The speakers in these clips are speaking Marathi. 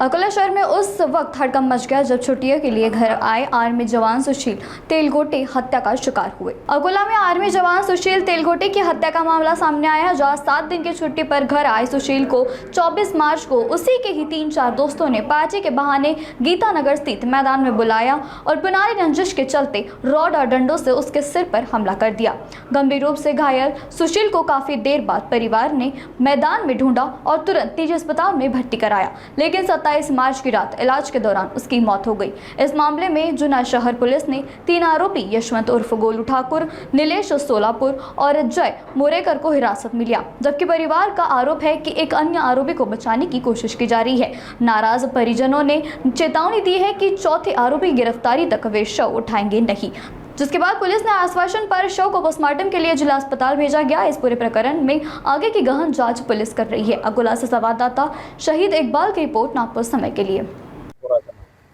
अकोला शहर में उस वक्त हड़कंप मच गया जब छुट्टियों के लिए घर आए आर्मी जवान सुशील तेलगोटे हत्या का शिकार हुए। अकोला में आर्मी जवान सुशील तेलगोटे की हत्या का मामला सामने आया है, जहां 7 दिन की छुट्टी पर घर आए सुशील को 24 मार्च को उसी के ही 3-4 दोस्तों ने पार्टी के बहाने गीतानगर स्थित मैदान में बुलाया और पुरानी रंजिश के चलते रॉड और डंडों से उसके सिर पर हमला कर दिया। गंभीर रूप से घायल सुशील को काफी देर बाद परिवार ने मैदान में ढूंढा और तुरंत निजी अस्पताल में भर्ती कराया, लेकिन 27 मार्च की रात इलाज के दौरान उसकी मौत हो गई। इस मामले में जुना शहर पुलिस ने 3 आरोपी यशवंत उर्फ गोलू ठाकुर, नीलेश सोलापुर और जय मोरेकर को हिरासत में लिया, जबकि परिवार का आरोप है कि एक अन्य आरोपी को बचाने की कोशिश की जा रही है। नाराज परिजनों ने चेतावनी दी है कि चौथे आरोपी गिरफ्तारी तक वे शव उठाएंगे नहीं, जिसके बाद पुलिस ने आश्वासन पर शव को पोस्टमार्टम के लिए जिला अस्पताल भेजा गया। इस पूरे प्रकरण में आगे की गहन जांच पुलिस कर रही है। अकोला से संवाददाता शहीद इकबाल की रिपोर्ट नागपूर समय के लिए।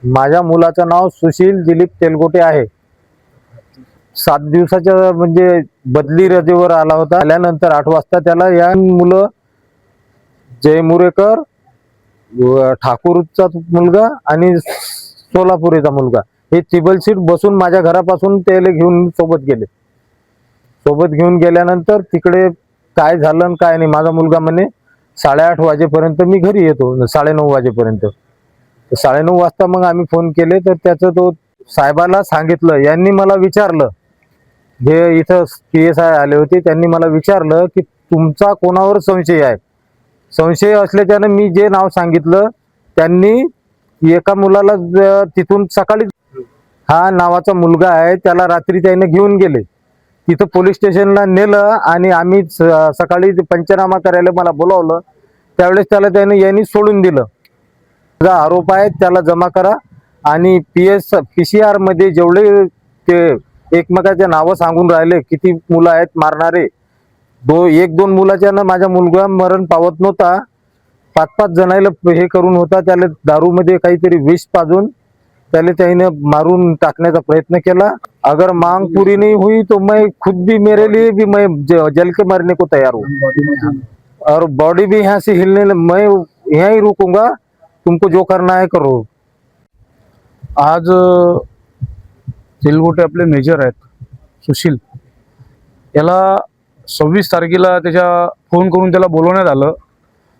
माझ्या मुलाचं नाव सुशील दिलीप तेलगोटे आहे। 7 दिवसाच्या म्हणजे बदली रजेवर आला होता। आल्यानंतर 8 वाजता त्याला या मुलं जय मुरेकर, ठाकूरचा मुलगा आणि सोलापुरेचा मुलगा हे टेबल सीट बसून माझ्या घरापासून त्याला घेऊन सोबत गेले। सोबत घेऊन गेल्यानंतर तिकडे काय झालं आणि काय नाही, माझा मुलगा म्हणे 8:30 वाजेपर्यंत मी घरी येतो, 9:30 वाजेपर्यंत। 9:30 वाजता मग आम्ही फोन केले तर त्याचं तो साहेबाला सांगितलं। यांनी मला विचारलं, जे इथं PSI आले होते त्यांनी मला विचारलं की तुमचा कोणावर संशय आहे। संशय असल्याच्याने मी जे नाव सांगितलं त्यांनी एका मुलाला तिथून सकाळी हा नावाचा मुलगा आहे त्याला रात्री त्याने घेऊन गेले, तिथं पोलीस स्टेशनला नेलं आणि आम्ही सकाळी पंचनामा करायला मला बोलावलं। त्यावेळेस त्याला त्याने यांनी सोडून दिलं। माझा आरोप आहे त्याला जमा करा आणि PCR मध्ये जेवढे ते एकमेकाचे नावं सांगून राहिले किती मुलं आहेत मारणारे, 1-2 मुलाच्या ना माझा मुलगा मरण पावत नव्हता, 5-5 जणांना हे करून होता। त्याला दारूमध्ये काहीतरी विष पाजून त्याने मारून टाकण्याचा प्रयत्न केला। अगर मांग पूरी नहीं हुई तो मैं खुद भी, मेरे लिए भी मैं जल के मरने को तैयार हूँ और बॉडी भी यहाँ से हिलने, मैं यहाँ ही रुकूंगा, तुमको जो करना है करो। आज तेलगोटे आपले मेजर आहेत सुशील, याला 26 तारखेला त्याच्या फोन करून त्याला बोलवण्यात आलं।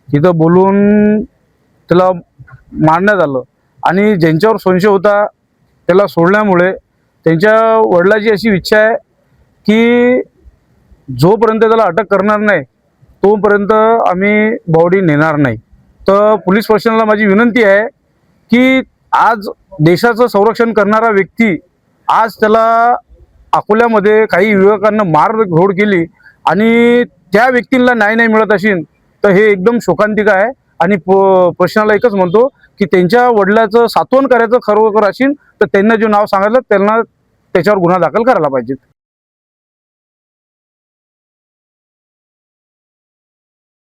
तिथं बोलून त्याला मारण्यात आलं आणि ज्यांच्यावर संशय होता त्याला सोडल्यामुळे त्यांच्या वडिलांची अशी इच्छा आहे की जोपर्यंत त्याला अटक करणार नाही तोपर्यंत आम्ही बॉडी नेणार नाही। तर पोलीस प्रशासनाला माझी विनंती आहे की आज देशाचं संरक्षण करणारा व्यक्ती आज त्याला अकोल्यामध्ये काही युवकांना मारहाण केली आणि त्या व्यक्तीला न्याय नाही मिळत असेल तर हे एकदम शोकांतिक आहे। आणि प्रशासनाला एकच म्हणतो की त्यांच्या वडिलांचं सात्वन करायचं खरोखर असेल तर त्यांना जे नाव सांगितलं त्यांना त्याच्यावर गुन्हा दाखल करायला पाहिजे।